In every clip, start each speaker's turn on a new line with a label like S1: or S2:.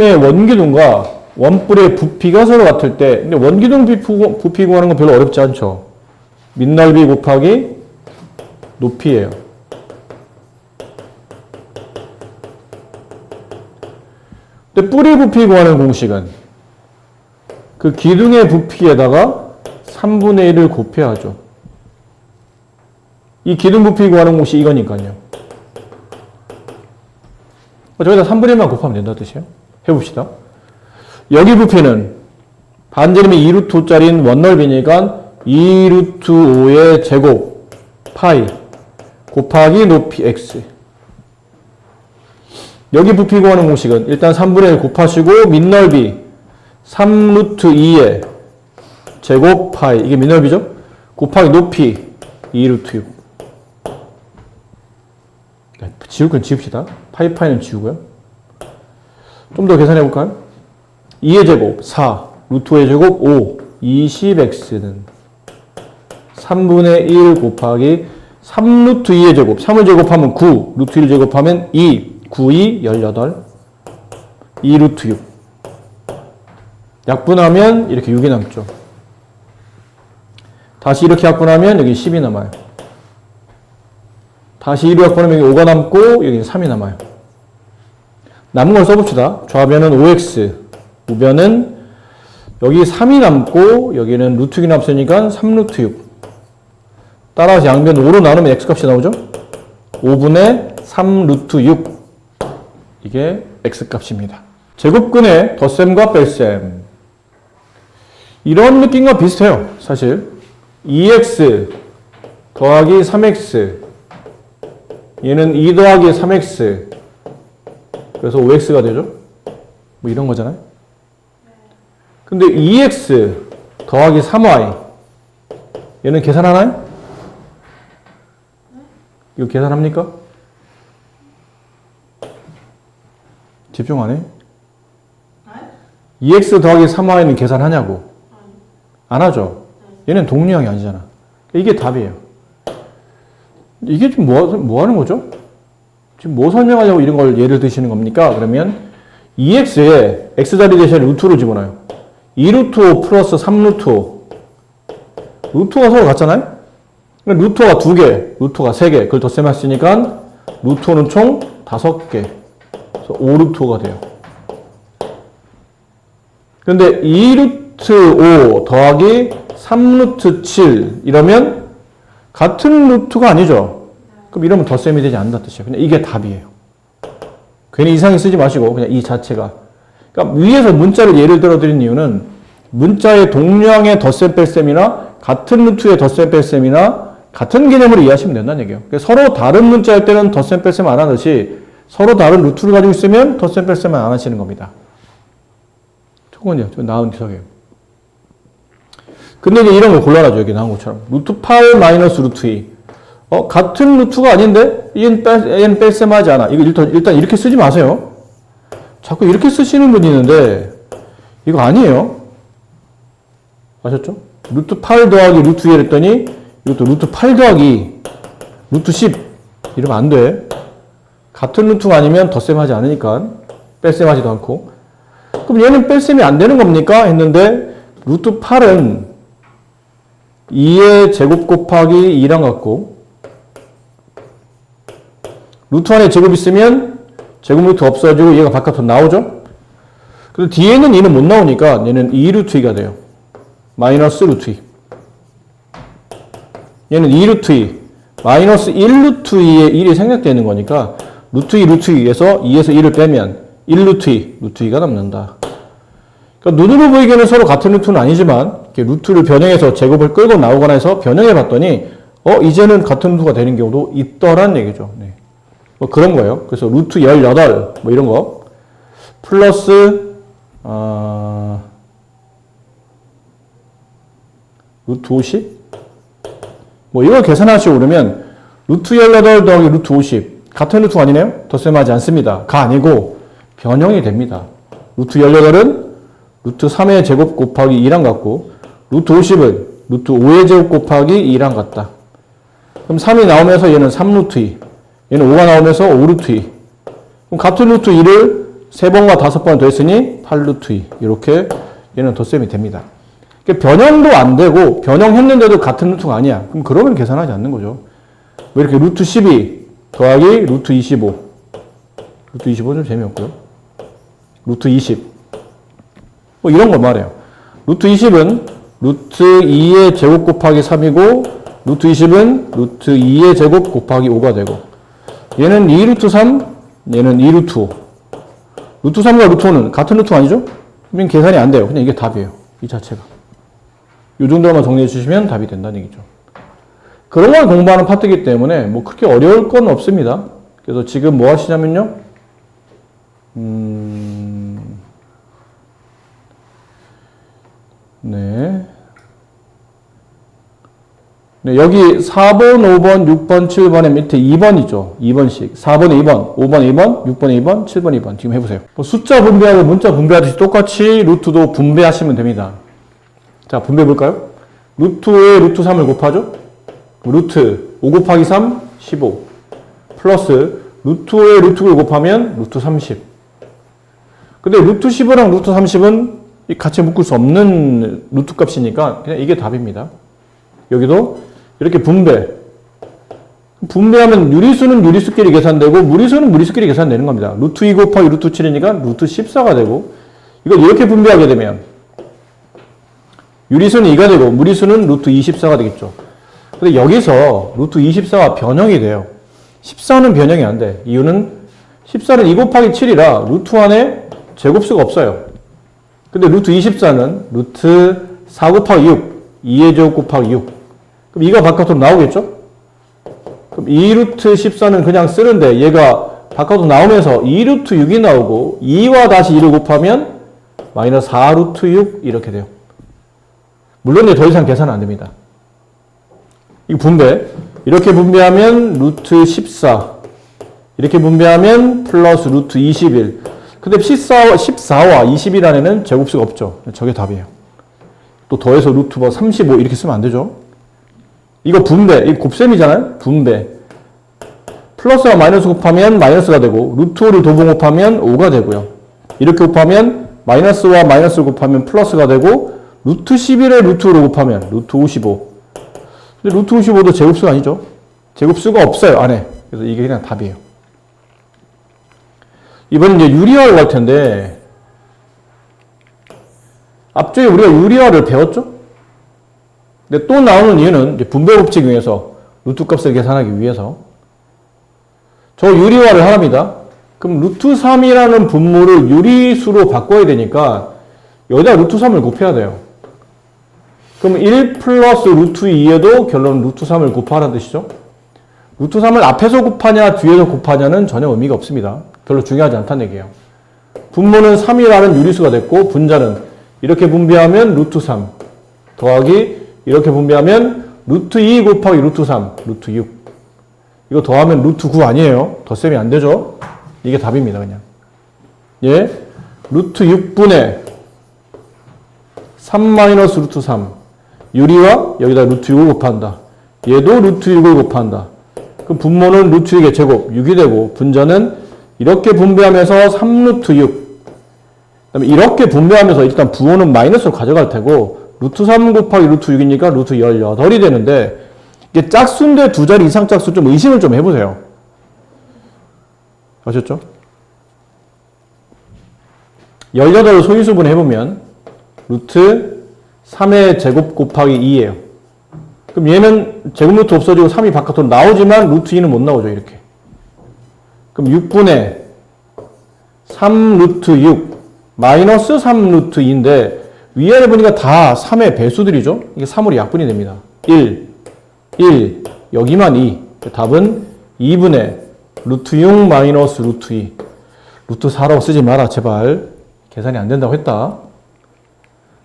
S1: 기둥의 원기둥과 원뿔의 부피가 서로 같을 때, 근데 원기둥 부피 구하는 건 별로 어렵지 않죠. 밑넓이 곱하기 높이예요. 근데 뿌리 부피 구하는 공식은 그 기둥의 부피에다가 3분의 1을 곱해야죠. 이 기둥 부피 구하는 공식 이거니까요. 저기다 3분의 1만 곱하면 된다는 뜻이에요. 해봅시다. 여기 부피는 반지름이 2루트 5짜리인 원넓이니까 2루트 5의 제곱 파이 곱하기 높이 x. 여기 부피 구하는 공식은 일단 3분의 1 곱하시고 밑넓이 3루트 2의 제곱 파이, 이게 밑넓이죠? 곱하기 높이 2루트 6. 지울 건 지웁시다. 파이는 지우고요. 좀 더 계산해 볼까요? 2의 제곱 4, 루트 5의 제곱 5, 20x는 3분의 1 곱하기 3루트 2의 제곱, 3을 제곱하면 9, 루트 1 제곱하면 2, 9, 2, 18, 2루트 6. 약분하면 이렇게 6이 남죠. 다시 이렇게 약분하면 여기 10이 남아요. 다시 2로 약분하면 여기 5가 남고 여기 3이 남아요. 남은 걸 써봅시다. 좌변은 5x, 우변은 여기 3이 남고 여기는 루트 6이 남았으니까 3루트 6. 따라서 양변 5로 나누면 x값이 나오죠? 5분의 3루트 6. 이게 x값입니다. 제곱근의 덧셈과 뺄셈. 이런 느낌과 비슷해요. 사실 2x 더하기 3x, 얘는 2 더하기 3x, 그래서 5x가 되죠? 뭐 이런 거잖아요. 근데 2x 더하기 3y, 얘는 계산하나요? 이거 계산합니까? 집중 안 해? 2x 더하기 3y는 계산하냐고? 안 하죠? 얘는 동류항이 아니잖아. 이게 답이에요. 이게 지금 뭐 하는 거죠? 지금 뭐 설명하려고 이런 걸 예를 드시는 겁니까? 그러면 2x에 x자리 대신에 루트로 집어넣어요. 2루트 5 플러스 3루트 5. 루트가 서로 같잖아요? 루트가 2개, 루트가 3개. 그걸 덧셈했으니까 루트는 총 5개. 그래서 5루트가 돼요. 근데 2루트 5 더하기 3루트 7 이러면 같은 루트가 아니죠. 그럼 이러면 덧셈이 되지 않는다는 뜻이에요. 그냥 이게 답이에요. 괜히 이상하게 쓰지 마시고 그냥 이 자체가. 그러니까 위에서 문자를 예를 들어 드린 이유는 문자의 동량의 덧셈 뺄셈이나 같은 루트의 덧셈 뺄셈이나 같은 개념으로 이해하시면 된다는 얘기예요. 그러니까 서로 다른 문자일 때는 덧셈 뺄셈 안 하듯이 서로 다른 루트를 가지고 있으면 덧셈 뺄셈 안 하시는 겁니다. 조금요. 좀 나은 기석이에요. 근데 이제 이런 거 곤란하죠. 여기 나온 것처럼. 루트 8 마이너스 루트 2. 같은 루트가 아닌데 얘는 뺄셈하지 않아. 이거 일단 이렇게 쓰지 마세요. 자꾸 이렇게 쓰시는 분이 있는데 이거 아니에요. 아셨죠? 루트 8 더하기 루트 2 했더니 이것도 루트 8 더하기 루트 10 이러면 안 돼. 같은 루트가 아니면 덧셈하지 않으니까 뺄셈하지도 않고. 그럼 얘는 뺄셈이 안 되는 겁니까? 했는데 루트 8은 2의 제곱 곱하기 2랑 같고 루트 안에 제곱 있으면 제곱 루트 없어지고 얘가 바깥으로 나오죠? 그래서 뒤에는 2는 못 나오니까 얘는 2루트 2가 돼요. 마이너스 루트 2. 얘는 2루트 2. 마이너스 1루트 2에 1이 생략되는 거니까 루트 2, 루트 2에서 2에서 1을 빼면 1루트 2, 루트 2가 남는다. 그러니까 눈으로 보이기에는 서로 같은 루트는 아니지만 이렇게 루트를 변형해서 제곱을 끌고 나오거나 해서 변형해 봤더니 이제는 같은 루트가 되는 경우도 있더란 얘기죠. 네. 뭐 그런 거예요. 그래서 루트 18 뭐 이런 거 플러스 루트 50 뭐 이걸 계산하시고 그러면 루트 18 더하기 루트 50 같은 루트가 아니네요? 덧셈하지 않습니다. 가 아니고 변형이 됩니다. 루트 18은 루트 3의 제곱 곱하기 2랑 같고 루트 50은 루트 5의 제곱 곱하기 2랑 같다. 그럼 3이 나오면서 얘는 3루트 2 얘는 5가 나오면서 5루트 2 그럼 같은 루트 2를 3번과 5번 더했으니 8루트 2. 이렇게 얘는 덧셈이 됩니다. 그러니까 변형도 안 되고 변형했는데도 같은 루트가 아니야. 그럼 그러면 계산하지 않는 거죠. 왜 이렇게 루트 12 더하기 루트 25. 루트 25 좀 재미없고요. 루트 20. 뭐 이런 걸 말해요. 루트 20은 루트 2의 제곱 곱하기 3이고 루트 20은 루트 2의 제곱 곱하기 5가 되고 얘는 2루트 3, 얘는 2루트 5. 루트 3과 루트 5는 같은 루트가 아니죠? 그러면 계산이 안 돼요. 그냥 이게 답이에요. 이 자체가. 이 정도만 정리해 주시면 답이 된다는 얘기죠. 그런 걸 공부하는 파트이기 때문에 뭐 그렇게 어려울 건 없습니다. 그래서 지금 뭐 하시냐면요. 네. 네, 여기 4번, 5번, 6번, 7번에 밑에 2번이죠. 2번씩. 4번에 2번, 5번에 2번, 6번에 2번, 7번에 2번. 지금 해보세요. 뭐 숫자 분배하고 문자 분배하듯이 똑같이 루트도 분배하시면 됩니다. 자, 분배해 볼까요? 루트에 루트 3을 곱하죠? 루트 5 곱하기 3, 15. 플러스 루트에 루트를 곱하면 루트 30. 근데 루트 15랑 루트 30은 같이 묶을 수 없는 루트 값이니까 그냥 이게 답입니다. 여기도 이렇게 분배하면 유리수는 유리수끼리 계산되고 무리수는 무리수끼리 계산되는 겁니다. 루트 2 곱하기 루트 7이니까 루트 14가 되고 이걸 이렇게 분배하게 되면 유리수는 2가 되고 무리수는 루트 24가 되겠죠. 근데 여기서 루트 24가 변형이 돼요. 14는 변형이 안 돼. 이유는 14는 2 곱하기 7이라 루트 안에 제곱수가 없어요. 근데 루트 24는 루트 4 곱하기 6, 2의 제곱 곱하기 6. 그럼 2가 바깥으로 나오겠죠? 그럼 2루트 14는 그냥 쓰는데 얘가 바깥으로 나오면서 2루트 6이 나오고 2와 다시 2를 곱하면 마이너스 4루트 6 이렇게 돼요. 물론 더 이상 계산은 안 됩니다. 이 분배. 이렇게 분배하면 루트 14. 이렇게 분배하면 플러스 루트 21. 근데 14와 20일 안에는 제곱수가 없죠. 저게 답이에요. 또 더해서 루트 35 이렇게 쓰면 안 되죠. 이거 분배, 이거 곱셈이잖아요? 분배. 플러스와 마이너스 곱하면 마이너스가 되고, 루트 5를 도분 곱하면 5가 되고요. 이렇게 곱하면 마이너스와 마이너스를 곱하면 플러스가 되고, 루트 11에 루트 5를 곱하면 루트 55. 근데 루트 55도 제곱수가 아니죠? 제곱수가 없어요, 안에. 그래서 이게 그냥 답이에요. 이번엔 이제 유리화를 할 텐데, 앞쪽에 우리가 유리화를 배웠죠? 근데 또 나오는 이유는 이제 분배 법칙 중에서 루트 값을 계산하기 위해서 저 유리화를 하랍니다. 그럼 루트 3이라는 분모를 유리수로 바꿔야 되니까 여기다 루트 3을 곱해야 돼요. 그럼 1 플러스 루트 2에도 결론 루트 3을 곱하라는 뜻이죠. 루트 3을 앞에서 곱하냐 뒤에서 곱하냐는 전혀 의미가 없습니다. 별로 중요하지 않다는 얘기예요. 분모는 3이라는 유리수가 됐고 분자는 이렇게 분배하면 루트 3 더하기 이렇게 분배하면 루트 2 곱하기 루트 3, 루트 6. 이거 더하면 루트 9 아니에요. 덧셈이 안 되죠. 이게 답입니다, 그냥. 예. 루트 6분의 3 마이너스 루트 3. 유리와 여기다 루트 6을 곱한다. 얘도 루트 6을 곱한다. 그럼 분모는 루트 6의 제곱, 6이 되고, 분자는 이렇게 분배하면서 3 루트 6. 그 다음에 이렇게 분배하면서 일단 부호는 마이너스로 가져갈 테고, 루트 3 곱하기 루트 6이니까 루트 18이 되는데 이게 짝수인데 두 자리 이상 짝수 좀 의심을 좀 해보세요. 아셨죠? 18을 소인수분 해보면 루트 3의 제곱 곱하기 2예요. 그럼 얘는 제곱 루트 없어지고 3이 바깥으로 나오지만 루트 2는 못 나오죠. 이렇게. 그럼 6분의 3 루트 6 마이너스 3 루트 2인데 위아래 보니까 다 3의 배수들이죠. 이게 3으로 약분이 됩니다. 1, 여기만 2. 답은 2분의 루트 6 마이너스 루트 2. 루트 4라고 쓰지 마라, 제발. 계산이 안 된다고 했다.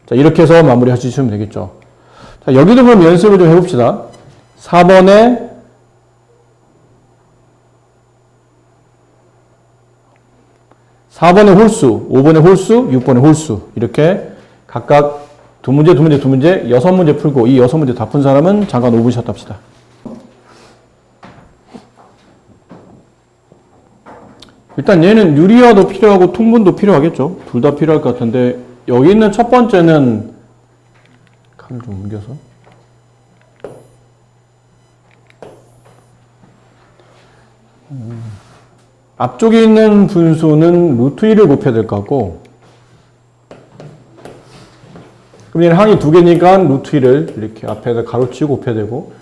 S1: 자, 이렇게 해서 마무리 하시면 되겠죠. 자, 여기도 그럼 연습을 좀 해봅시다. 4번에 4번의 홀수, 5번의 홀수, 6번의 홀수. 이렇게 각각 두 문제, 6문제 풀고 이 6문제 다 푼 사람은 잠깐 5분 쉬었다 합시다. 일단 얘는 유리화도 필요하고 통분도 필요하겠죠. 둘 다 필요할 것 같은데 여기 있는 첫 번째는 칸을 좀 옮겨서 앞쪽에 있는 분수는 루트 2를 곱해야 될 것 같고, 그럼 얘는 항이 두 개니까 루트 2를 이렇게 앞에다 가로치고 곱해야 되고,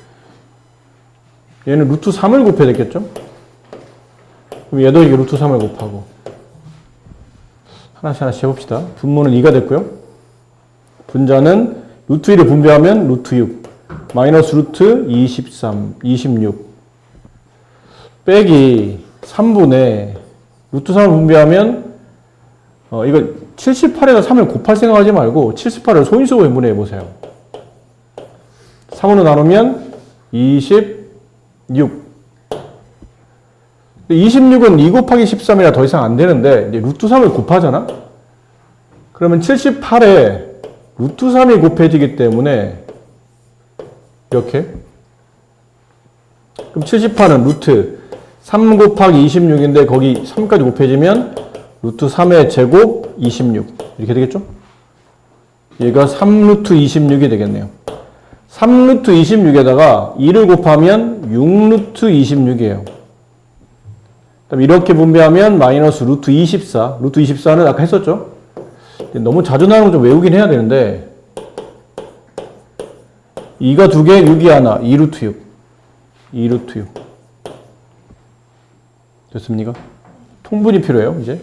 S1: 얘는 루트 3을 곱해야 되겠죠? 그럼 얘도 이게 루트 3을 곱하고, 하나씩 해봅시다. 분모는 2가 됐고요. 분자는 루트 2를 분배하면 루트 6, 마이너스 루트 23, 26, 빼기 3분의 루트 3을 분배하면 이거 78에다 3을 곱할 생각하지 말고 78을 소인수로 분해해 보세요. 3으로 나누면 26. 26은 2 곱하기 13이라 더 이상 안 되는데 이제 루트 3을 곱하잖아? 그러면 78에 루트 3이 곱해지기 때문에 이렇게, 그럼 78은 루트 3 곱하기 26인데 거기 3까지 곱해지면 루트 3의 제곱 26 이렇게 되겠죠? 얘가 3루트 26이 되겠네요. 3루트 26에다가 2를 곱하면 6루트 26이에요. 그럼 이렇게 분배하면 마이너스 루트 24. 루트 24는 아까 했었죠? 너무 자주 나오는 거 좀 외우긴 해야 되는데 2가 2개, 6이 하나, 2루트 6. 2루트 6. 됐습니까? 통분이 필요해요, 이제.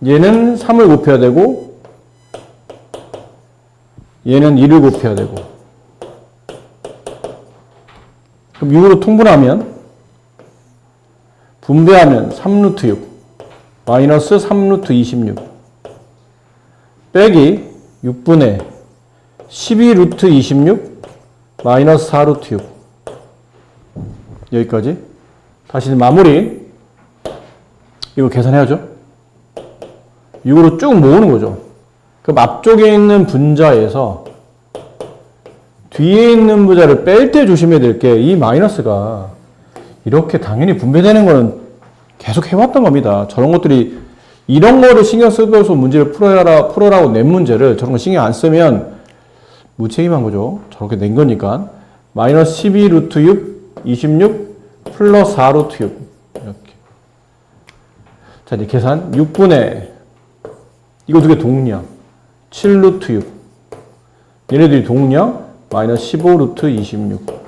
S1: 얘는 3을 곱해야 되고, 얘는 2를 곱해야 되고. 그럼 6으로 통분하면, 분배하면 3루트 6, 마이너스 3루트 26, 빼기 6분의 12루트 26, 마이너스 4루트 6. 여기까지. 다시 마무리. 이거 계산해야죠. 6으로 쭉 모으는 거죠. 그럼 앞쪽에 있는 분자에서 뒤에 있는 분자를 뺄 때 조심해야 될 게 이 마이너스가 이렇게 당연히 분배되는 거는 계속 해왔던 겁니다. 저런 것들이 이런 거를 신경 쓰면서 문제를 풀어라고 낸 문제를 저런 거 신경 안 쓰면 무책임한 거죠. 저렇게 낸 거니까. 마이너스 12 루트 6, 26 플러스 4 루트 6 이렇게. 자, 이제 계산 6분의 이거 두 개 동량 7 루트 6 얘네들이 동량 마이너스 15 루트 26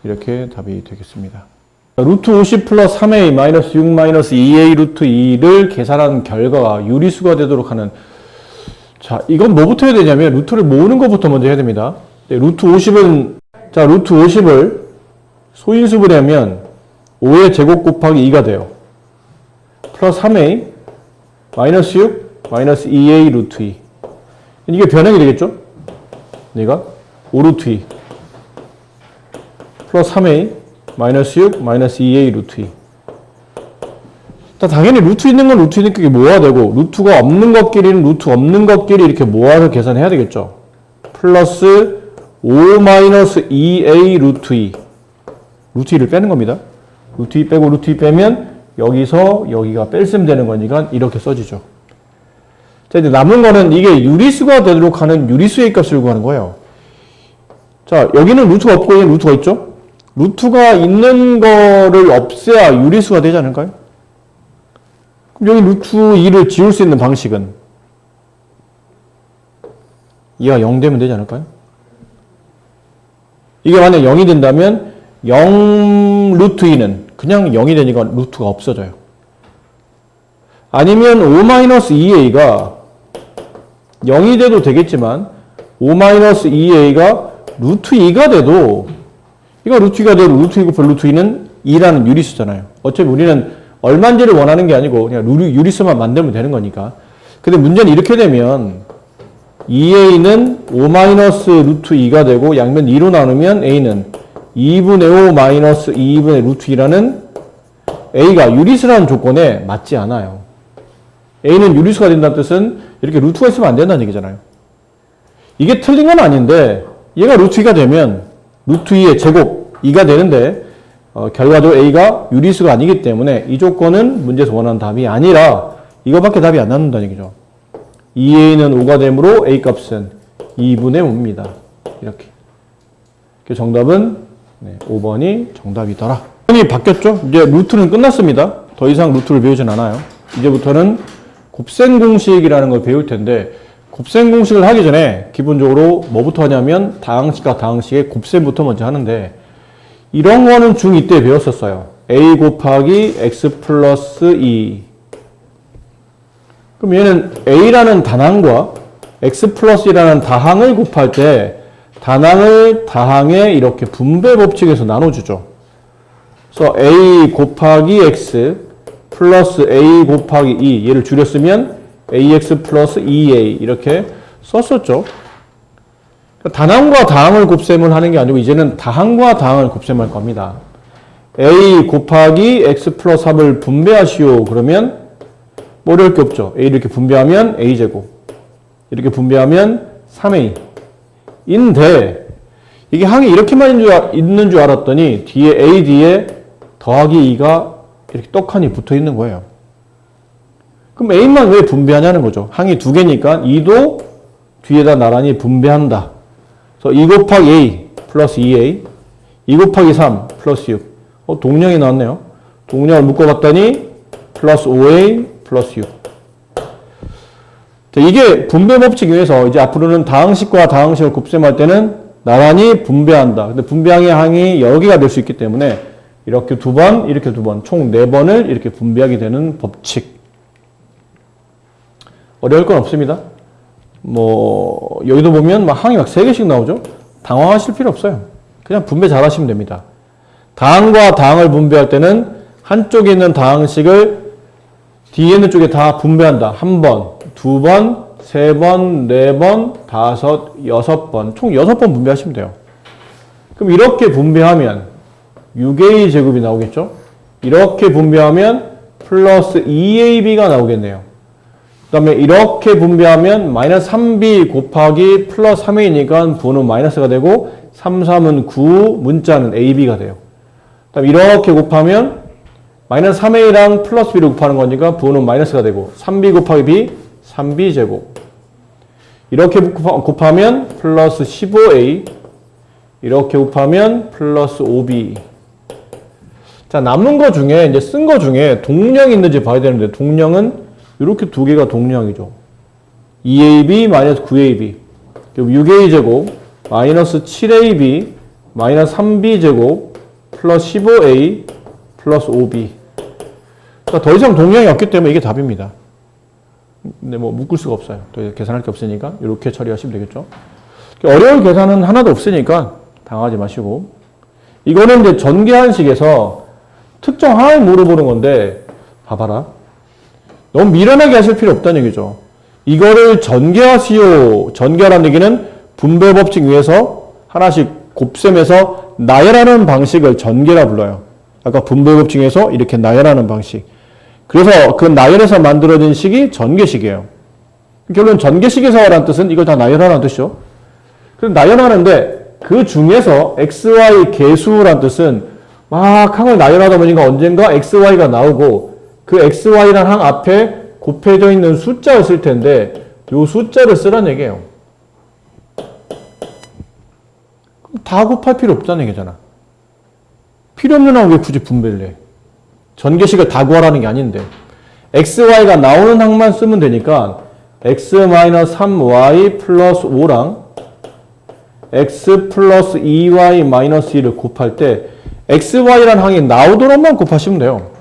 S1: 이렇게 답이 되겠습니다. 루트 50 플러스 3a 마이너스 6 마이너스 2a 루트 2를 계산한 결과가 유리수가 되도록 하는, 자, 이건 뭐부터 해야 되냐면 루트를 모으는 것부터 먼저 해야 됩니다. 네, 루트 50은, 자, 루트 50을 소인수분해 하면 5의 제곱 곱하기 2가 돼요. 플러스 3a 마이너스 6 마이너스 2a 루트 2. 이게 변형이 되겠죠? 얘가 5 루트 2 플러스 3a 마이너스 6 마이너스 2a 루트 2. 당연히 루트 있는 건 루트 있는 것끼리 모아야 되고 루트가 없는 것끼리는 루트 없는 것끼리 이렇게 모아서 계산해야 되겠죠. 플러스 5 마이너스 2a 루트 2. 루트 2를 빼는 겁니다. 루트 2 빼고 루트 2 빼면 여기서 여기가 뺄셈 되는 거니까 이렇게 써지죠. 자, 이제 남은 거는 이게 유리수가 되도록 하는 유리수의 값을 구하는 거예요. 자, 여기는 루트가 없고 여기는 루트가 있죠? 루트가 있는 거를 없애야 유리수가 되지 않을까요? 그럼 여기 루트 2를 지울 수 있는 방식은 2가 0 되면 되지 않을까요? 이게 만약 0이 된다면 0 루트 2는 그냥 0이 되니까 루트가 없어져요. 아니면 5-2a가 0이 돼도 되겠지만 5-2a가 루트 2가 돼도 이거 루트 2가 돼도 루트 2 곱하기 루트 2는 2라는 유리수잖아요. 어차피 우리는 얼마인지를 원하는 게 아니고 그냥 유리수만 만들면 되는 거니까. 근데 문제는 이렇게 되면 2a는 5 마이너스 루트 2가 되고 양면 2로 나누면 a는 2분의 5 마이너스 2분의 루트 2라는 a가 유리수라는 조건에 맞지 않아요. a는 유리수가 된다는 뜻은 이렇게 루트가 있으면 안 된다는 얘기잖아요. 이게 틀린 건 아닌데 얘가 루트 2가 되면 루트 2의 제곱 2가 되는데 결과적으로 A가 유리수가 아니기 때문에 이 조건은 문제에서 원하는 답이 아니라 이거밖에 답이 안 남는다는 얘기죠. 2A는 5가 되므로 A 값은 2분의 5입니다. 이렇게. 정답은 5번이 정답이더라. 이 바뀌었죠? 이제 루트는 끝났습니다. 더 이상 루트를 배우진 않아요. 이제부터는 곱셈 공식이라는 걸 배울 텐데 곱셈 공식을 하기 전에 기본적으로 뭐부터 하냐면 다항식과 다항식의 곱셈부터 먼저 하는데 이런 거는 중2 때 배웠었어요. A 곱하기 x 플러스 2. 그럼 얘는 A라는 단항과 x 플러스 2라는 다항을 곱할 때 단항을 다항에 이렇게 분배 법칙에서 나눠주죠. 그래서 A 곱하기 x 플러스 A 곱하기 2 얘를 줄였으면 AX 플러스 2A 이렇게 썼었죠. 단항과 다항을 곱셈을 하는 게 아니고 이제는 다항과 다항을 곱셈할 겁니다. A 곱하기 X 플러스 3을 분배하시오. 그러면 뭐 어려울 게 없죠. A 이렇게 분배하면 A제곱 이렇게 분배하면 3A 인데 이게 항이 이렇게만 있는 줄 알았더니 뒤에 A 뒤에 더하기 2가 이렇게 떡하니 붙어 있는 거예요. 그럼 A만 왜 분배하냐는 거죠. 항이 두 개니까 2도 뒤에다 나란히 분배한다. 그래서 2 곱하기 A 플러스 2A 2 곱하기 3 플러스 6 동량이 나왔네요. 동량을 묶어봤더니 플러스 5A 플러스 6 자, 이게 분배 법칙 위해서 이제 앞으로는 다항식과 다항식을 곱셈할 때는 나란히 분배한다. 근데 분배항의 항이 여러 개가 될 수 있기 때문에 이렇게 두 번, 이렇게 두 번, 총 4번을 이렇게 분배하게 되는 법칙. 어려울 건 없습니다. 뭐, 여기도 보면 막 항이 막 3개씩 나오죠? 당황하실 필요 없어요. 그냥 분배 잘 하시면 됩니다. 다항과 다항을 분배할 때는 한쪽에 있는 다항식을 뒤에 있는 쪽에 다 분배한다. 1번, 2번, 3번, 4번, 5, 6번. 총 6번 분배하시면 돼요. 그럼 이렇게 분배하면 6A 제곱이 나오겠죠? 이렇게 분배하면 플러스 2AB가 나오겠네요. 그 다음에 이렇게 분배하면 마이너스 3B 곱하기 플러스 3A니까 부호는 마이너스가 되고 3, 3은 9, 문자는 AB가 돼요. 그 다음에 이렇게 곱하면 마이너스 3A랑 플러스 B를 곱하는 거니까 부호는 마이너스가 되고 3B 곱하기 B, 3B 제곱. 이렇게 곱하면 플러스 15A 이렇게 곱하면 플러스 5B. 자, 남는 거 중에 이제 쓴 거 중에 동량이 있는지 봐야 되는데 동량은 이렇게 두 개가 동량이죠. 2AB 마이너스 9AB 그리고 6A 제곱 마이너스 7AB 마이너스 3B 제곱 플러스 15A 플러스 5B. 그러니까 더 이상 동량이 없기 때문에 이게 답입니다. 근데 뭐 묶을 수가 없어요. 더 계산할 게 없으니까 이렇게 처리하시면 되겠죠. 어려운 계산은 하나도 없으니까 당하지 마시고 이거는 이제 전개한식에서 특정 항을 물어보는 건데 봐봐라. 너무 미련하게 하실 필요 없다는 얘기죠. 이거를 전개하시오. 전개하라는 얘기는 분배 법칙 위에서 하나씩 곱셈해서 나열하는 방식을 전개라 불러요. 아까 분배 법칙에서 이렇게 나열하는 방식. 그래서 그 나열에서 만들어진 식이 전개식이에요. 결론은 전개식에서 하라는 뜻은 이걸 다 나열하라는 뜻이죠. 그래서 나열하는데 그 중에서 XY 계수란 뜻은 막 항을 나열하다 보니까 언젠가 XY가 나오고 그 XY란 항 앞에 곱해져 있는 숫자를 쓸 텐데 이 숫자를 쓰라는 얘기예요. 그럼 다 곱할 필요 없다는 얘기잖아. 필요 없는 항을 왜 굳이 분배를 해? 전개식을 다 구하라는 게 아닌데 XY가 나오는 항만 쓰면 되니까 X-3Y 플러스 5랑 X 플러스 2Y 마이너스 2를 곱할 때 XY라는 항이 나오도록만 곱하시면 돼요.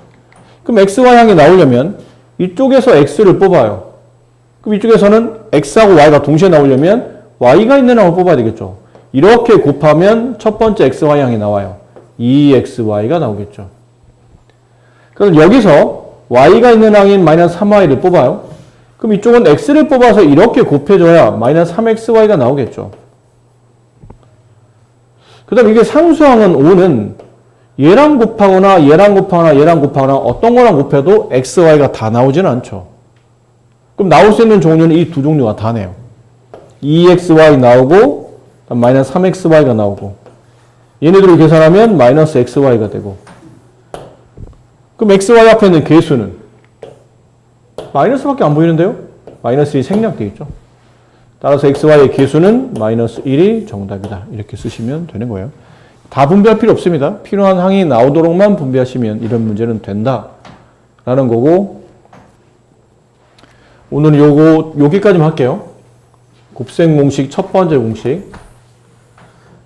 S1: 그럼 XY 항이 나오려면 이쪽에서 X를 뽑아요. 그럼 이쪽에서는 X하고 Y가 동시에 나오려면 Y가 있는 항을 뽑아야 되겠죠. 이렇게 곱하면 첫 번째 XY 항이 나와요. 2XY가 나오겠죠. 그럼 여기서 Y가 있는 항인 마이너스 3Y를 뽑아요. 그럼 이쪽은 X를 뽑아서 이렇게 곱해줘야 마이너스 3XY가 나오겠죠. 그 다음 이게 상수항은 5는 얘랑 곱하거나 얘랑 곱하거나 얘랑 곱하거나 어떤 거랑 곱해도 XY가 다 나오지는 않죠. 그럼 나올 수 있는 종류는 이 두 종류가 다네요. 2XY 나오고 마이너스 3XY가 나오고 얘네들을 계산하면 마이너스 XY가 되고 그럼 xy 앞에 있는 계수는 마이너스밖에 안 보이는데요? 마이너스 1이 생략되어 있죠. 따라서 xy의 계수는 마이너스 1이 정답이다. 이렇게 쓰시면 되는 거예요. 다 분배할 필요 없습니다. 필요한 항이 나오도록만 분배하시면 이런 문제는 된다. 라는 거고, 오늘은 여기까지만 할게요. 곱셈 공식 첫 번째 공식.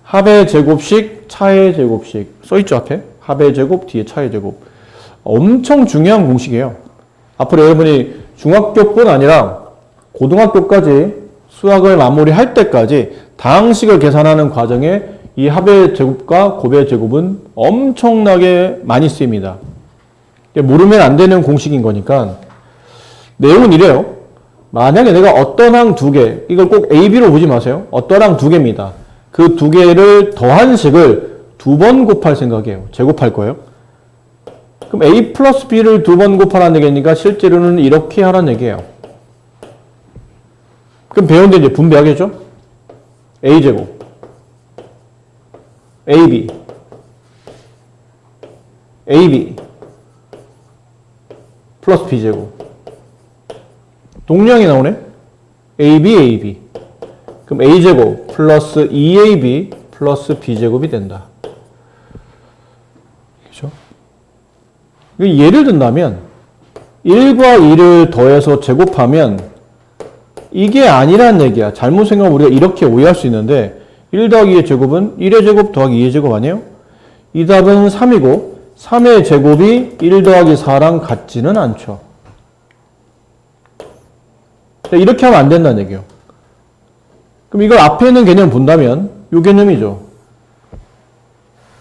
S1: 합의 제곱식, 차의 제곱식. 써있죠, 앞에? 합의 제곱, 뒤에 차의 제곱. 엄청 중요한 공식이에요. 앞으로 여러분이 중학교뿐 아니라 고등학교까지 수학을 마무리할 때까지 다항식을 계산하는 과정에 이 합의 제곱과 곱의 제곱은 엄청나게 많이 쓰입니다. 모르면 안 되는 공식인 거니까 내용은 이래요. 만약에 내가 어떤 항 두 개, 이걸 꼭 A, B로 보지 마세요. 어떤 항 두 개입니다. 그 두 개를 더한 식을 두 번 곱할 생각이에요. 제곱할 거예요. 그럼 A 플러스 B를 두 번 곱하라는 얘기니까 실제로는 이렇게 하라는 얘기예요. 그럼 배운 데 이제 분배하겠죠? A제곱, AB, AB, 플러스 B제곱. 동량이 나오네? AB, AB. 그럼 A제곱 플러스 2AB 플러스 B제곱이 된다. 그죠? 예를 든다면 1과 2를 더해서 제곱하면 이게 아니란 얘기야. 잘못 생각하면 우리가 이렇게 오해할 수 있는데 1 더하기 2의 제곱은 1의 제곱 더하기 2의 제곱 아니에요? 이 답은 3이고 3의 제곱이 1 더하기 4랑 같지는 않죠. 이렇게 하면 안 된다는 얘기예요. 그럼 이걸 앞에 있는 개념 본다면 이 개념이죠.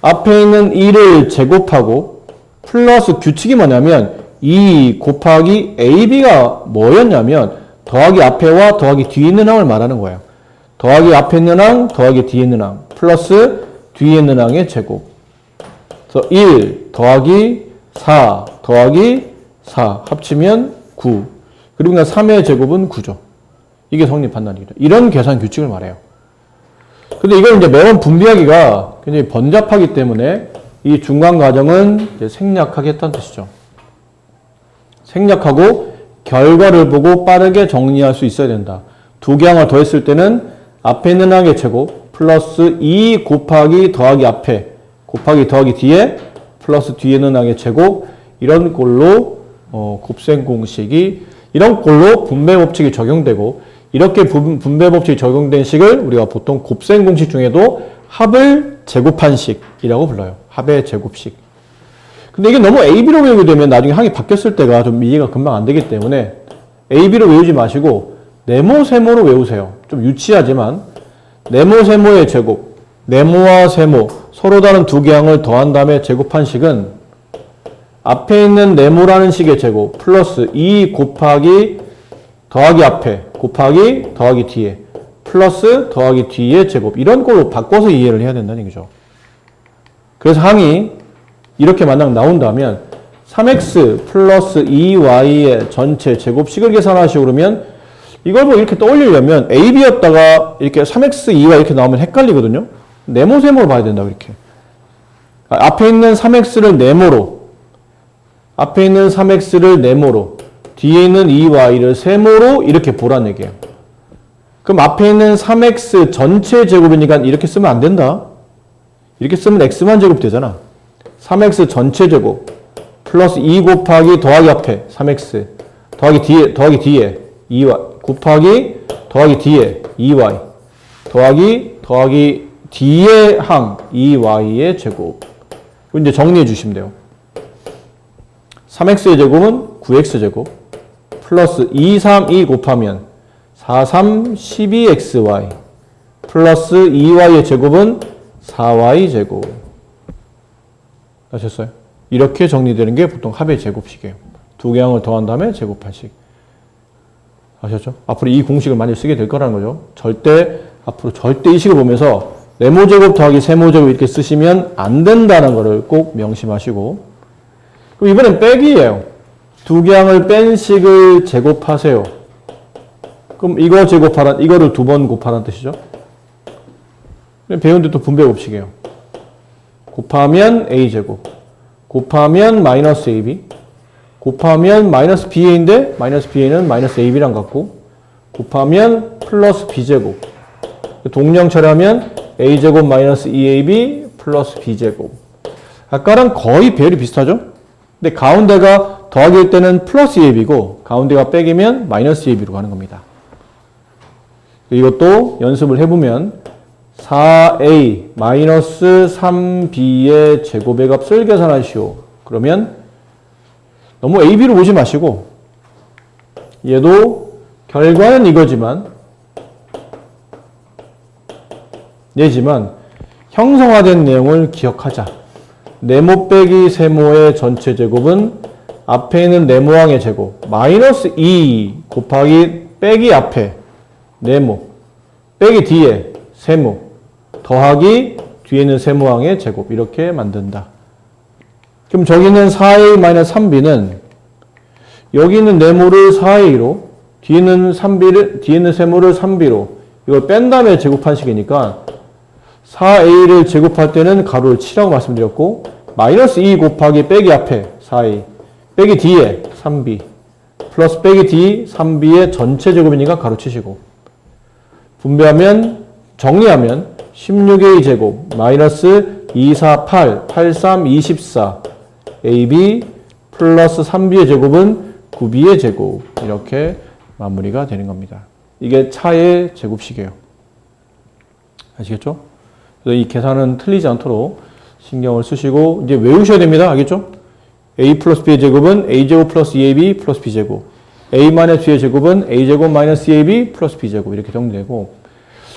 S1: 앞에 있는 2를 제곱하고 플러스 규칙이 뭐냐면 2 곱하기 AB가 뭐였냐면 더하기 앞에와 더하기 뒤에 있는 항을 말하는 거예요. 더하기 앞에 있는 항, 더하기 뒤에 있는 항, 플러스 뒤에 있는 항의 제곱. 그래서 1 더하기 4 더하기 4 합치면 9. 그리고 3의 제곱은 9죠. 이게 성립한다는 얘기죠. 이런 계산 규칙을 말해요. 근데 이걸 이제 매번 분배하기가 굉장히 번잡하기 때문에 이 중간 과정은 이제 생략하겠다는 뜻이죠. 생략하고 결과를 보고 빠르게 정리할 수 있어야 된다. 두 개 항을 더했을 때는 앞에 있는 항의 제곱 플러스 2 곱하기 더하기 앞에 곱하기 더하기 뒤에 플러스 뒤에 있는 항의 제곱 이런 꼴로 곱셈 공식이 이런 꼴로 분배 법칙이 적용되고 이렇게 분배 법칙이 적용된 식을 우리가 보통 곱셈 공식 중에도 합을 제곱한 식이라고 불러요. 합의 제곱식. 근데 이게 너무 AB로 외우게 되면 나중에 항이 바뀌었을 때가 좀 이해가 금방 안 되기 때문에 AB로 외우지 마시고 네모, 세모로 외우세요. 좀 유치하지만 네모, 세모의 제곱, 네모와 세모 서로 다른 두 개 항을 더한 다음에 제곱한 식은 앞에 있는 네모라는 식의 제곱 플러스 2 곱하기 더하기 앞에 곱하기 더하기 뒤에 플러스 더하기 뒤에 제곱 이런 걸로 바꿔서 이해를 해야 된다는 얘기죠. 그래서 항이 이렇게 만약 나온다면 3x 플러스 2y의 전체 제곱식을 계산하시고 그러면 이걸 뭐 이렇게 떠올리려면 AB였다가 이렇게 3x, 2y 이렇게 나오면 헷갈리거든요. 네모, 세모로 봐야 된다고 이렇게. 앞에 있는 3x를 네모로 앞에 있는 3x를 네모로 뒤에 있는 2y를 세모로 이렇게 보라는 얘기예요. 그럼 앞에 있는 3x 전체 제곱이니까 이렇게 쓰면 안 된다. 이렇게 쓰면 x만 제곱 되잖아. 3x 전체 제곱 플러스 2 곱하기 더하기 앞에 3x 더하기 뒤에 2y 곱하기 더하기 뒤에 2y 더하기 뒤에 항 2y의 제곱. 이제 정리해 주시면 돼요. 3x의 제곱은 9x제곱 플러스 2, 3, 2 곱하면 4, 3, 12xy 플러스 2y의 제곱은 4y제곱. 아셨어요? 이렇게 정리되는 게 보통 합의 제곱식이에요. 두 개 항을 더한 다음에 제곱한 식. 아셨죠? 앞으로 이 공식을 많이 쓰게 될 거라는 거죠. 앞으로 절대 이 식을 보면서 네모제곱 더하기 세모제곱 이렇게 쓰시면 안 된다는 거를 꼭 명심하시고. 그럼 이번엔 빼기예요. 두 개 항을 뺀 식을 제곱하세요. 그럼 이거 제곱하란, 이거를 두 번 곱하라는 뜻이죠. 배운 데 또 분배 법칙이에요. 곱하면 A제곱, 곱하면 마이너스 AB 곱하면 마이너스 BA인데 마이너스 BA는 마이너스 AB랑 같고 곱하면 플러스 B제곱 동령처리하면 A제곱 마이너스 2AB 플러스 B제곱 아까랑 거의 배열이 비슷하죠? 근데 가운데가 더하기일 때는 플러스 2AB고 가운데가 빼기면 마이너스 2AB로 가는 겁니다. 이것도 연습을 해보면 4A 마이너스 3B의 제곱의 값을 계산하시오. 그러면 너무 AB로 보지 마시고 얘도 결과는 이거지만 얘지만 형성화된 내용을 기억하자. 네모 빼기 세모의 전체 제곱은 앞에 있는 네모항의 제곱 마이너스 2 곱하기 빼기 앞에 네모 빼기 뒤에 세모 더하기 뒤에 있는 세모항의 제곱 이렇게 만든다. 그럼 저기는 4A-3B는 여기 있는 네모를 4A로 뒤에 있는 세모를 3B로 이걸 뺀 다음에 제곱한 식이니까 4A를 제곱할 때는 가로를 치라고 말씀드렸고 마이너스 2 곱하기 빼기 앞에 4A 빼기 뒤에 3B 플러스 빼기 뒤 3B의 전체 제곱이니까 가로 치시고 분배하면 정리하면 16A 제곱 마이너스 2, 4, 8, 8, 3, 24 AB 플러스 3B의 제곱은 9B의 제곱 이렇게 마무리가 되는 겁니다. 이게 차의 제곱식이에요. 아시겠죠? 그래서 이 계산은 틀리지 않도록 신경을 쓰시고 이제 외우셔야 됩니다. 알겠죠? A 플러스 B의 제곱은 A제곱 플러스 2AB 플러스 B제곱 A 마이너스 B의 제곱은 A제곱 마이너스 2AB 플러스 B제곱 이렇게 정리되고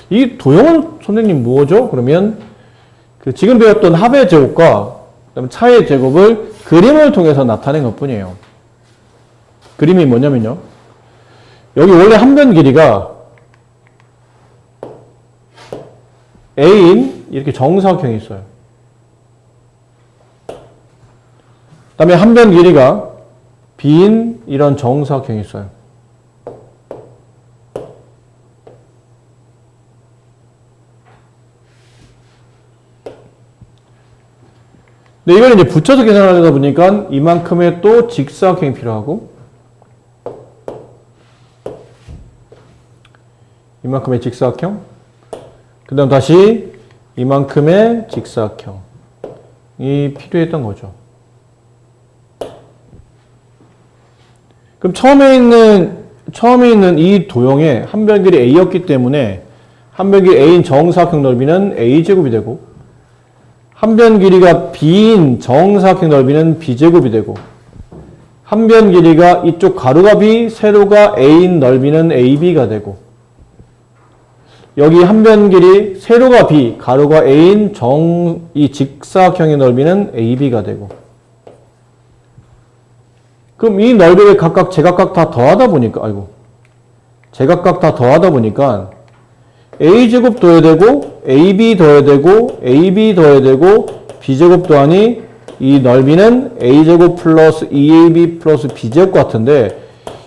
S1: 이 도형은 선생님 뭐죠? 그러면 그 지금 배웠던 합의 제곱과 그다음에 차의 제곱을 그림을 통해서 나타낸 것뿐이에요. 그림이 뭐냐면요. 여기 원래 한 변 길이가 A인 이렇게 정사각형이 있어요. 그 다음에 한 변 길이가 B인 이런 정사각형이 있어요. 근데 이걸 이제 붙여서 계산하려다 보니까 이만큼의 또 직사각형이 필요하고 이만큼의 직사각형 그 다음 다시 이만큼의 직사각형이 필요했던 거죠. 그럼 처음에 있는 이 도형의 한 변 길이 A였기 때문에 한 변 길이 A인 정사각형 넓이는 A제곱이 되고 한 변 길이가 B인 정사각형 넓이는 B제곱이 되고 한 변 길이가 이쪽 가로가 B, 세로가 A인 넓이는 AB가 되고 여기 한 변 길이 세로가 B, 가로가 A인 이 직사각형의 넓이는 AB가 되고 그럼 이 넓이를 각각 제각각 다 더하다 보니까 A제곱 더해야 되고 AB 더해야 되고 AB 더해야 되고 B제곱 더하니 이 넓이는 A제곱 플러스 2AB 플러스 B제곱 같은데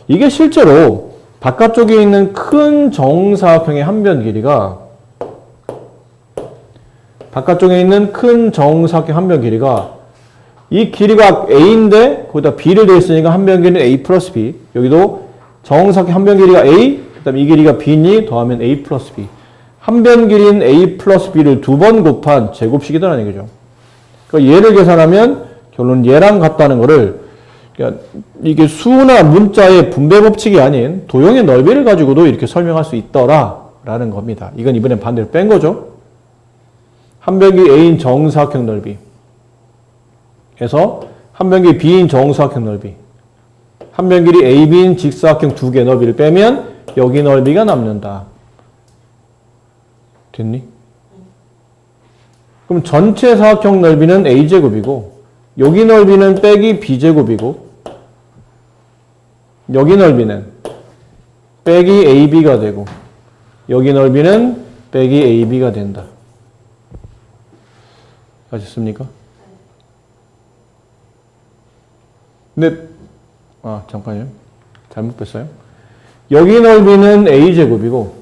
S1: 이게 실제로 바깥쪽에 있는 큰 정사각형의 한 변 길이가 이 길이가 A인데 거기다 B를 더했으니까 한 변 길이는 A 플러스 B 여기도 정사각형 한 변 길이가 A 그 다음에 이 길이가 B니 더하면 A 플러스 B 한 변 길이인 A 플러스 B를 두 번 곱한 제곱식이다라는 얘기죠. 그러니까 얘를 계산하면 결론 얘랑 같다는 거를 그러니까 이게 수나 문자의 분배 법칙이 아닌 도형의 넓이를 가지고도 이렇게 설명할 수 있더라라는 겁니다. 이건 이번엔 반대로 뺀 거죠. 한 변 길이 A인 정사각형 넓이 해서 한 변 길이 B인 정사각형 넓이 한 변 길이 AB인 직사각형 두 개 넓이를 빼면 여기 넓이가 남는다. 됐니? 그럼 전체 사각형 넓이는 A제곱이고 여기 넓이는 빼기 B제곱이고 여기 넓이는 빼기 AB가 되고 여기 넓이는 빼기 AB가 된다. 아셨습니까? 근데 잠깐요. 잘못 뺐어요. 여기 넓이는 A제곱이고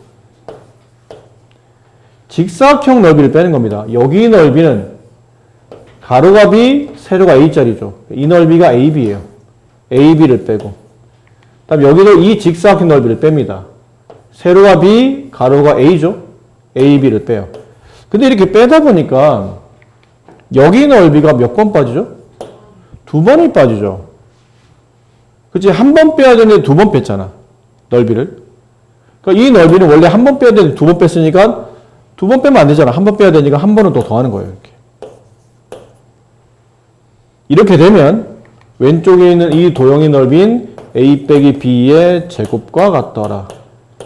S1: 직사각형 넓이를 빼는 겁니다. 여기 넓이는 가로가 B, 세로가 a짜리죠. 이 넓이가 ab예요. ab를 빼고. 다음 여기도 이 직사각형 넓이를 뺍니다. 세로가 b, 가로가 a죠. ab를 빼요. 근데 이렇게 빼다 보니까 여기 넓이가 몇 번 빠지죠? 2번이 빠지죠. 그치? 한 번 빼야 되는데 2번 뺐잖아. 넓이를. 그러니까 이 넓이는 원래 한 번 빼야 되는데 2번 뺐으니까 2번 빼면 안 되잖아. 한 번 빼야 되니까 한 번은 또 더하는 거예요. 이렇게 되면 왼쪽에 있는 이 도형의 넓이인 a 빼기 b의 제곱과 같더라.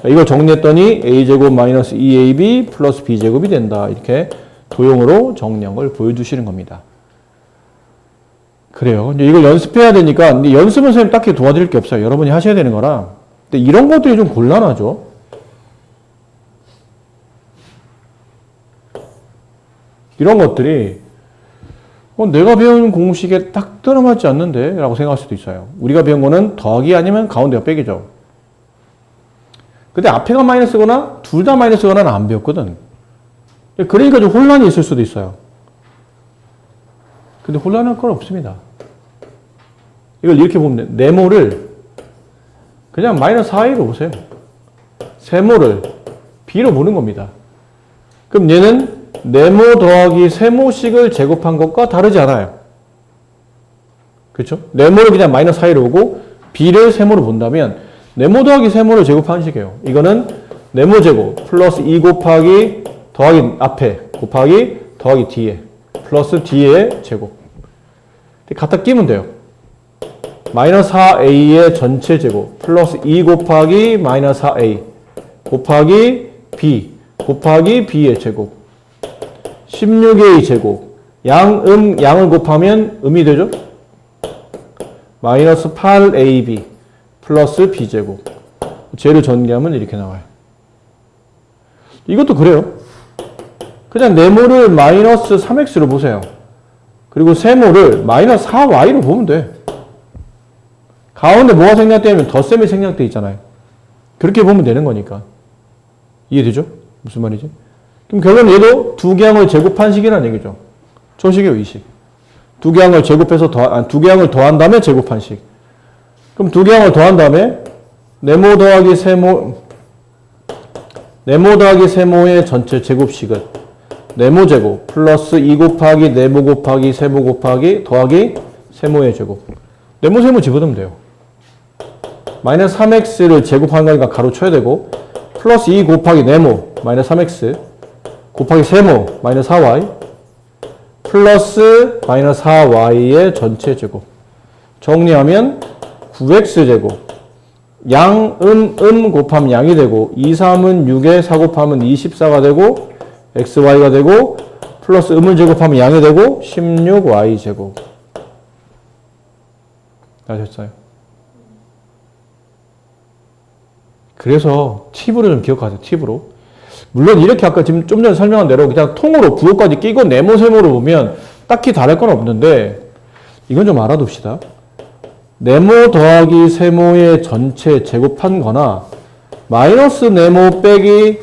S1: 이걸 정리했더니 a제곱 마이너스 2ab 플러스 b제곱이 된다. 이렇게 도형으로 정리한 걸 보여주시는 겁니다. 그래요. 이제 이걸 연습해야 되니까 연습은 선생님 딱히 도와드릴 게 없어요. 여러분이 하셔야 되는 거라. 근데 이런 것들이 좀 곤란하죠. 이런 것들이 내가 배운 공식에 딱 들어맞지 않는데? 라고 생각할 수도 있어요. 우리가 배운 거는 더하기 아니면 가운데가 빼기죠. 근데 앞에가 마이너스거나 둘 다 마이너스거나는 안 배웠거든. 그러니까 좀 혼란이 있을 수도 있어요. 근데 혼란할 건 없습니다. 이걸 이렇게 보면 돼요. 네모를 그냥 마이너스 4a로 보세요. 세모를 b로 보는 겁니다. 그럼 얘는 네모 더하기 세모씩을 제곱한 것과 다르지 않아요. 그렇죠? 네모를 그냥 마이너스 4a로 보고 b를 세모로 본다면 네모 더하기 세모를 제곱한 식이에요. 이거는 네모 제곱 플러스 2 곱하기 더하기 앞에 곱하기 더하기 뒤에 플러스 뒤에 제곱. 갖다 끼면 돼요. 마이너스 4a의 전체 제곱 플러스 2 곱하기 마이너스 4a 곱하기 b 곱하기 b의 제곱 16a 제곱 양을 곱하면 음이 되죠? 마이너스 8ab 플러스 b제곱 쟤를 전개하면 이렇게 나와요. 이것도 그래요. 그냥 네모를 마이너스 3x로 보세요. 그리고 세모를 마이너스 4y로 보면 돼. 가운데 뭐가 생략되면 덧셈이 생략돼 있잖아요. 그렇게 보면 되는 거니까. 이해되죠? 무슨 말이지? 그럼 결론은 얘도 두 개항을 제곱한 식이라는 얘기죠. 저 식이에요, 이 식. 두 개항을 제곱해서 두 개항을 더한 다음에 제곱한 식. 그럼 두 개항을 더한 다음에 네모 더하기 세모의 전체 제곱식은 네모 제곱 플러스 2 곱하기 네모 곱하기 세모 곱하기 더하기 세모의 제곱. 네모 세모 집어넣으면 돼요. 마이너스 3x를 제곱한 거니까 가로 쳐야 되고 플러스 2 곱하기 네모 마이너스 3x 곱하기 세모 마이너스 4y 플러스 마이너스 4y의 전체 제곱. 정리하면 9x제곱 양, 곱하면 양이 되고 2, 3은 6에 4 곱하면 24가 되고 xy가 되고 플러스 음을 제곱하면 양이 되고 16y제곱. 아셨어요? 그래서 팁으로 좀 기억하세요. 팁으로. 물론 이렇게 아까 지금 좀 전에 설명한 대로 그냥 통으로 부호까지 끼고 네모 세모로 보면 딱히 다를 건 없는데 이건 좀 알아둡시다. 네모 더하기 세모의 전체 제곱한 거나 마이너스 네모 빼기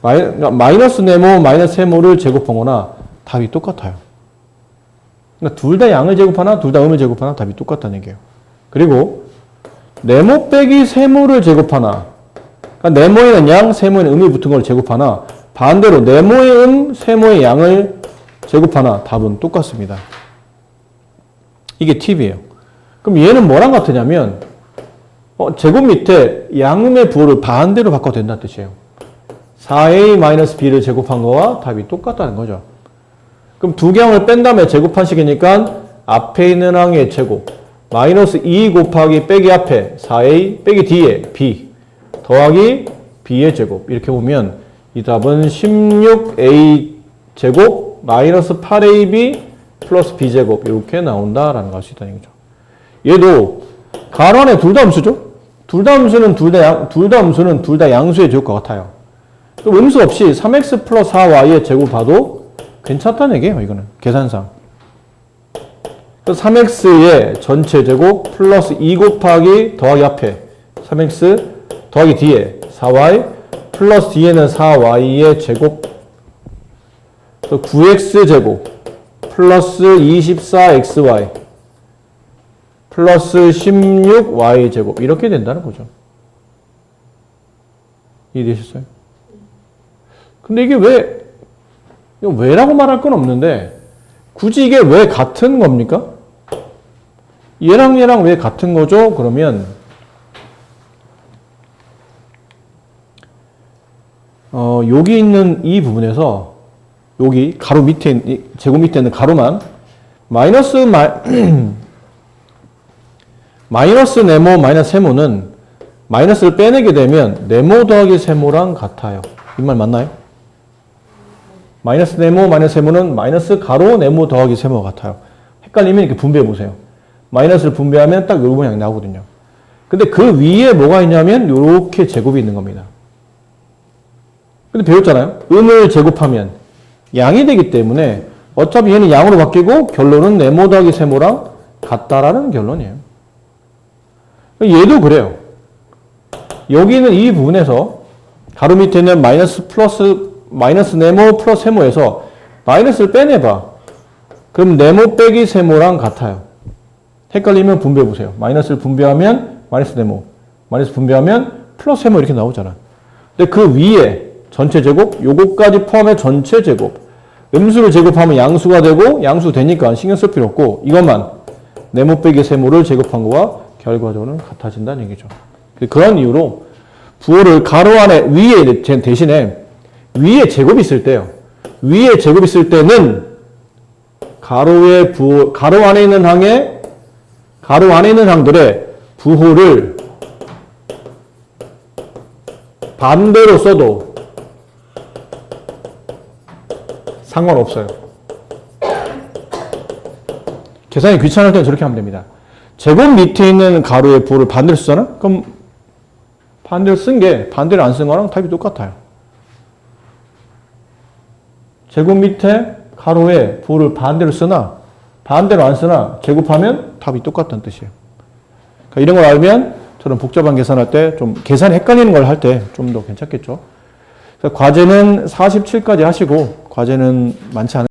S1: 마이너스 네모 마이너스 세모를 제곱한 거나 답이 똑같아요. 그러니까 둘 다 양을 제곱하나 둘 다 음을 제곱하나 답이 똑같다는 얘기예요. 그리고 네모 빼기 세모를 제곱하나 그러니까 네모에는 양, 세모에는 음이 붙은 걸 제곱하나 반대로 네모의 음, 세모의 양을 제곱하나 답은 똑같습니다. 이게 팁이에요. 그럼 얘는 뭐랑 같으냐면 제곱 밑에 양음의 부호를 반대로 바꿔도 된다는 뜻이에요. 4a-b를 제곱한 거와 답이 똑같다는 거죠. 그럼 두 개항을 뺀 다음에 제곱한 식이니까 앞에 있는 항의 제곱 마이너스 2 곱하기 빼기 앞에 4a 빼기 뒤에 b 더하기 b의 제곱. 이렇게 보면 이 답은 16a 제곱 마이너스 8ab 플러스 b제곱 이렇게 나온다라는 걸 알 수 있다는 얘기죠. 얘도 가로 안에 둘 다 음수죠? 둘 다 음수는 둘 다 양수의 제곱과 같아요. 그럼 음수 없이 3x 플러스 4y의 제곱 봐도 괜찮다는 얘기예요. 이거는 계산상. 3x의 전체 제곱 플러스 2 곱하기 더하기 앞에 3x 더하기 뒤에 4y 플러스 뒤에는 4y의 제곱 9x 제곱 플러스 24xy 플러스 16y제곱 이렇게 된다는 거죠. 이해되셨어요? 근데 이게 왜라고 말할 건 없는데 굳이 이게 왜 같은 겁니까? 얘랑 왜 같은 거죠? 그러면 여기 있는 이 부분에서 여기 가로 밑에 제곱 밑에 있는 가로만 마이너스 네모 마이너스 세모는 마이너스를 빼내게 되면 네모 더하기 세모랑 같아요. 이 말 맞나요? 마이너스 네모 마이너스 세모는 마이너스 가로 네모 더하기 세모가 같아요. 헷갈리면 이렇게 분배해 보세요. 마이너스를 분배하면 딱 요 모양이 나오거든요. 근데 그 위에 뭐가 있냐면 요렇게 제곱이 있는 겁니다. 근데 배웠잖아요. 음을 제곱하면 양이 되기 때문에 어차피 얘는 양으로 바뀌고 결론은 네모 더하기 세모랑 같다라는 결론이에요. 얘도 그래요. 여기는 이 부분에서 가로 밑에 있는 마이너스 네모 플러스 세모에서 마이너스를 빼내봐. 그럼 네모 빼기 세모랑 같아요. 헷갈리면 분배해보세요. 마이너스를 분배하면 마이너스 네모, 마이너스 분배하면 플러스 세모 이렇게 나오잖아. 근데 그 위에 전체 제곱, 요거까지 포함해 전체 제곱. 음수를 제곱하면 양수가 되고 양수 되니까 신경 쓸 필요 없고 이것만 네모 빼기 세모를 제곱한 거와 결과적으로는 같아진다는 얘기죠. 그런 이유로 부호를 가로 안에 위에 대신에 위에 제곱이 있을 때요. 위에 제곱이 있을 때는 가로 안에 있는 항들의 부호를 반대로 써도 상관없어요. 계산이 귀찮을 때는 저렇게 하면 됩니다. 제곱 밑에 있는 가로의 부호를 반대로 쓰잖아? 그럼 반대로 쓴 게 반대로 안 쓴 거랑 답이 똑같아요. 제곱 밑에 가로의 부호를 반대로 쓰나 반대로 안 쓰나 제곱하면 답이 똑같다는 뜻이에요. 그러니까 이런 걸 알면 저는 복잡한 계산할 때 좀 계산이 헷갈리는 걸 할 때 좀 더 괜찮겠죠. 과제는 47까지 하시고 과제는 많지 않은